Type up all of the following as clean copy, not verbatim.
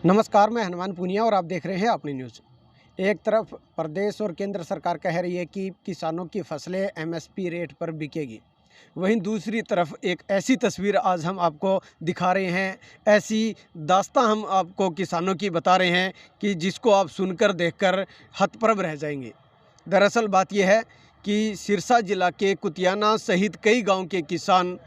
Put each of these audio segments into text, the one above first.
नमस्कार, मैं हनुमान पूनिया और आप देख रहे हैं अपनी न्यूज़। एक तरफ प्रदेश और केंद्र सरकार कह रही है कि किसानों की फसलें एमएसपी रेट पर बिकेगी, वहीं दूसरी तरफ एक ऐसी तस्वीर आज हम आपको दिखा रहे हैं, ऐसी दास्तां हम आपको किसानों की बता रहे हैं कि जिसको आप सुनकर देखकर हतप्रभ रह जाएंगे। दरअसल बात यह है कि सिरसा जिला के कुतियाना सहित कई गाँव के किसान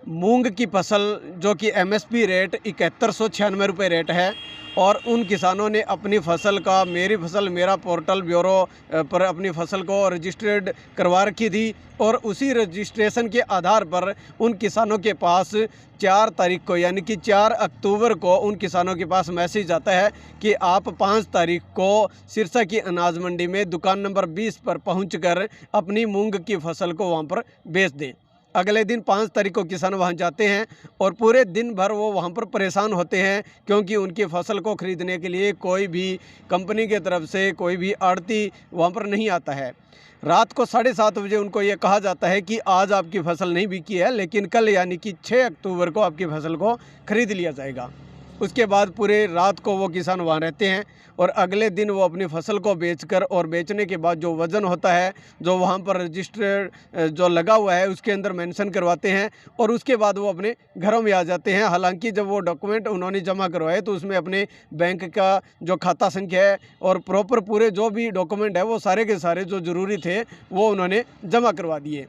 मूंग की फसल जो कि एमएसपी रेट 7196 रुपये रेट है और उन किसानों ने अपनी फसल का मेरी फसल मेरा पोर्टल ब्यूरो पर अपनी फसल को रजिस्टर्ड करवा रखी थी और उसी रजिस्ट्रेशन के आधार पर उन किसानों के पास 4 तारीख को यानी कि 4 अक्टूबर को उन किसानों के पास मैसेज आता है कि आप 5 तारीख को सिरसा की अनाज मंडी में दुकान नंबर 20 पर पहुंचकर अपनी मूंग की फसल को वहां पर बेच दें। अगले दिन 5 तारीख को किसान वहां जाते हैं और पूरे दिन भर वो वहां पर परेशान होते हैं क्योंकि उनकी फसल को ख़रीदने के लिए कोई भी कंपनी के तरफ से कोई भी आड़ती वहां पर नहीं आता है। रात को 7:30 बजे उनको ये कहा जाता है कि आज आपकी फसल नहीं बिकी है, लेकिन कल यानी कि 6 अक्टूबर को आपकी फसल को ख़रीद लिया जाएगा। उसके बाद पूरे रात को वो किसान वहाँ रहते हैं और अगले दिन वो अपनी फसल को बेचकर और बेचने के बाद जो वज़न होता है जो वहाँ पर रजिस्टर जो लगा हुआ है उसके अंदर मेंशन करवाते हैं और उसके बाद वो अपने घरों में आ जाते हैं। हालांकि जब वो डॉक्यूमेंट उन्होंने जमा करवाए तो उसमें अपने बैंक का जो खाता संख्या है और प्रॉपर पूरे जो भी डॉक्यूमेंट है वो सारे के सारे जो ज़रूरी थे वो उन्होंने जमा करवा दिए।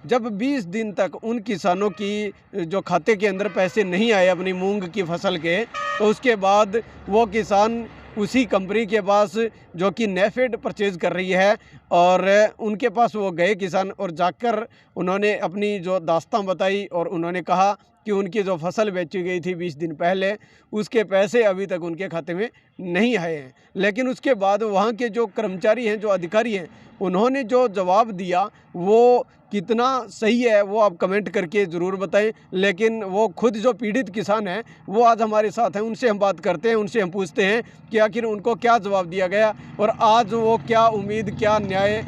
जब 20 दिन तक उन किसानों की जो खाते के अंदर पैसे नहीं आए अपनी मूंग की फसल के, तो उसके बाद वो किसान उसी कंपनी के पास जो कि नेफेड परचेज़ कर रही है और उनके पास वो गए किसान और जाकर उन्होंने अपनी जो दास्तां बताई और उन्होंने कहा कि उनकी जो फसल बेची गई थी 20 दिन पहले उसके पैसे अभी तक उनके खाते में नहीं आए हैं। लेकिन उसके बाद वहाँ के जो कर्मचारी हैं, जो अधिकारी हैं, उन्होंने जो जवाब दिया वो कितना सही है वो आप कमेंट करके ज़रूर बताएं। लेकिन वो खुद जो पीड़ित किसान हैं वो आज हमारे साथ हैं, उनसे हम बात करते हैं, उनसे हम पूछते हैं कि आखिर उनको क्या जवाब दिया गया और आज वो क्या उम्मीद, क्या न्याय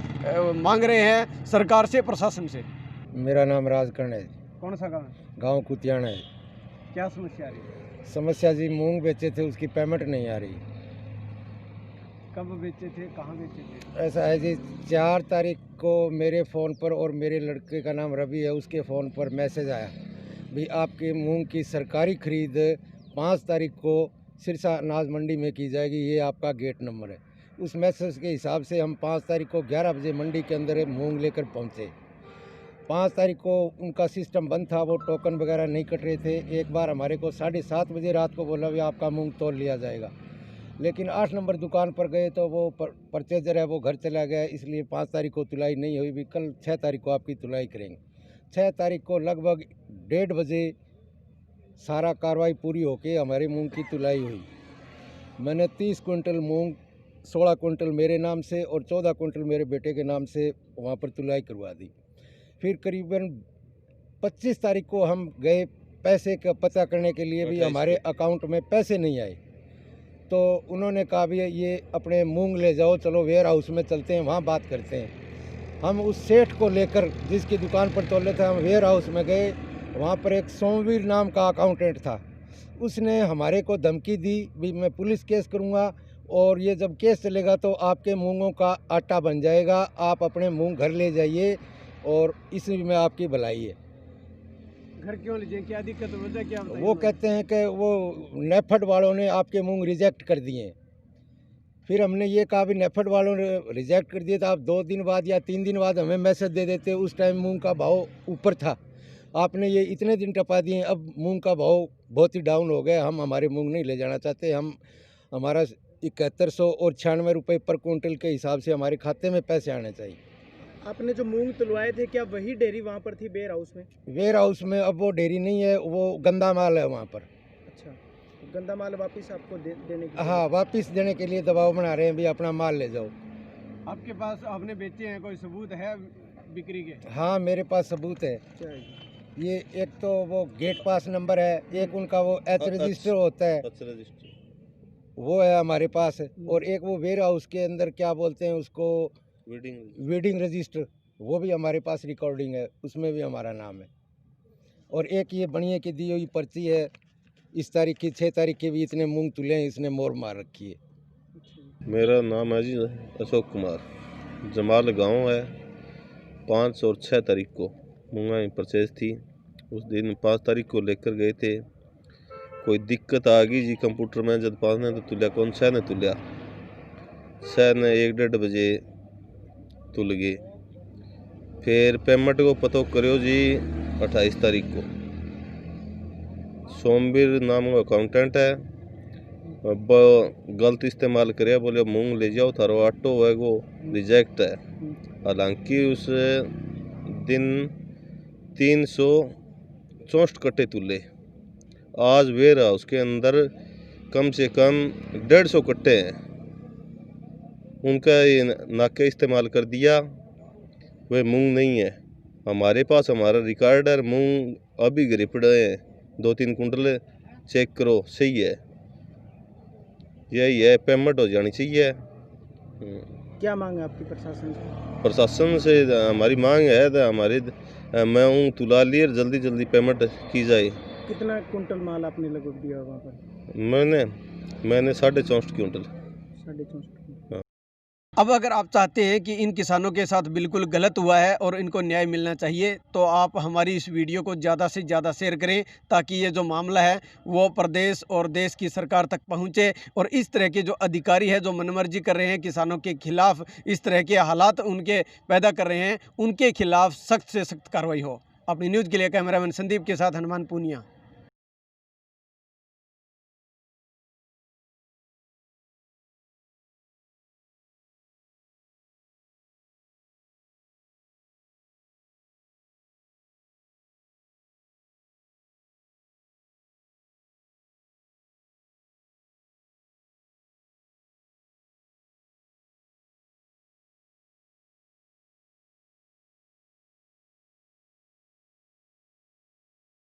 मांग रहे हैं सरकार से, प्रशासन से। मेरा नाम राजकर्ण है। कौन सा गाँव है? गांव कुतियाना है। क्या समस्या आ रही है? समस्या जी, मूंग बेचे थे उसकी पेमेंट नहीं आ रही। कब बेचे थे, कहाँ बेचे थे? ऐसा है जी, 4 तारीख को मेरे फ़ोन पर और मेरे लड़के का नाम रवि है उसके फ़ोन पर मैसेज आया भी आपके मूंग की सरकारी ख़रीद 5 तारीख को सिरसा अनाज मंडी में की जाएगी, ये आपका गेट नंबर है। उस मैसेज के हिसाब से हम 5 तारीख को 11 बजे मंडी के अंदर मूंग लेकर पहुँचे। 5 तारीख को उनका सिस्टम बंद था, वो टोकन वगैरह नहीं कट रहे थे। एक बार हमारे को 7:30 बजे रात को बोला भी आपका मूंग तोल लिया जाएगा, लेकिन 8 नंबर दुकान पर गए तो वो परचेजर है वो घर चला गया, इसलिए 5 तारीख को तुलाई नहीं हुई। भी कल 6 तारीख को आपकी तुलाई करेंगे। 6 तारीख को लगभग 1:30 बजे सारा कार्रवाई पूरी होके हमारे मूंग की तुलाई हुई। मैंने 30 कुंटल मूंग, 16 कुंटल मेरे नाम से और 14 कुंटल मेरे बेटे के नाम से वहाँ पर तुलाई करवा दी। फिर करीबन 25 तारीख को हम गए पैसे का पता करने के लिए, भी हमारे अकाउंट में पैसे नहीं आए। तो उन्होंने कहा भी ये अपने मूंग ले जाओ, चलो वेयर हाउस में चलते हैं, वहाँ बात करते हैं। हम उस सेठ को लेकर जिसकी दुकान पर तोले थे, हम वेयर हाउस में गए। वहाँ पर एक सोमवीर नाम का अकाउंटेंट था, उसने हमारे को धमकी दी भी मैं पुलिस केस करूँगा और ये जब केस चलेगा तो आपके मूंगों का आटा बन जाएगा, आप अपने मूंग घर ले जाइए और इसी में आपकी भलाई है। घर क्यों लीजिए, क्या दिक्कत, वजह क्या? वो कहते हैं कि वो नेफेड वालों ने आपके मूंग रिजेक्ट कर दिए। फिर हमने ये कहा भी नेफेड वालों ने रिजेक्ट कर दिए तो आप 2 दिन बाद या 3 दिन बाद हमें मैसेज दे देते। उस टाइम मूंग का भाव ऊपर था, आपने ये इतने दिन टपा दिए, अब मूंग का भाव बहुत ही डाउन हो गया, हम हमारे मूंग नहीं ले जाना चाहते। हम हमारा 7100 और 96 रुपये पर कुंटल के हिसाब से हमारे खाते में पैसे आने चाहिए। आपने जो मूंग तुलवाए थे क्या वही डेयरी वहाँ पर थी वेयर हाउस में? वेयर हाउस में अब वो डेयरी नहीं है, वो गंदा माल है वहाँ पर। अच्छा, तो गंदा माल वापस आपको देने के लिए? हाँ, वापस देने के लिए दबाव बना रहे हैं भी अपना माल ले जाओ। आपके पास आपने बेचे हैं, कोई सबूत है बिक्री के? हाँ, मेरे पास सबूत है। क्या है? ये एक तो वो गेट पास नंबर है, एक उनका वो एच रजिस्टर होता है वो है हमारे पास, और एक वो वेयर हाउस के अंदर क्या बोलते हैं उसको, वीडिंग रजिस्टर, वो भी हमारे पास रिकॉर्डिंग है, उसमें भी हमारा नाम है। और एक ये बनिए की दी हुई पर्ची है, इस तारीख की 6 तारीख के भी इतने मूंग तुले हैं, इसने मोर मार रखी है। मेरा नाम है जी अशोक कुमार, जमाल गांव है। 5 और 6 तारीख को मूंगा परचेज थी। उस दिन 5 तारीख को लेकर गए थे, कोई दिक्कत आ गई जी कंप्यूटर में। जब 5 ने तो तुलिया, कौन 6 ने तुलिया, 6 ने 1-1.5 बजे तुल गए। फिर पेमेंट को पतो करो जी 28 तारीख को। सोमवीर नाम का अकाउंटेंट है, अब गलत इस्तेमाल करे, बोले मूंग ले जाओ थारो आटो है वो रिजेक्ट है। हालांकि उस दिन 364 कट्टे तुले। आज वेयर हाउस के अंदर कम से कम 150 कट्टे हैं, उनका ये नाके इस्तेमाल कर दिया। वे मूंग नहीं है हमारे पास, हमारा रिकॉर्ड है। मूंग अभी गिरे पड़े हैं, 2-3 कुंटल, चेक करो, सही है। यही है, पेमेंट हो जानी चाहिए। क्या मांग है आपकी प्रशासन से? प्रशासन से हमारी मांग है तो हमारी मैं तुला लिए जल्दी जल्दी पेमेंट की जाए। कितना कुंटल माल आपने लगभग दिया वहाँ पर? मैंने 64.5 क्विंटल। 64। अब अगर आप चाहते हैं कि इन किसानों के साथ बिल्कुल गलत हुआ है और इनको न्याय मिलना चाहिए, तो आप हमारी इस वीडियो को ज़्यादा से ज़्यादा शेयर करें, ताकि ये जो मामला है वो प्रदेश और देश की सरकार तक पहुंचे और इस तरह के जो अधिकारी है जो मनमर्जी कर रहे हैं किसानों के खिलाफ, इस तरह के हालात उनके पैदा कर रहे हैं, उनके खिलाफ सख्त से सख्त कार्रवाई हो। अपनी न्यूज़ के लिए कैमरामैन संदीप के साथ हनुमान पूनिया।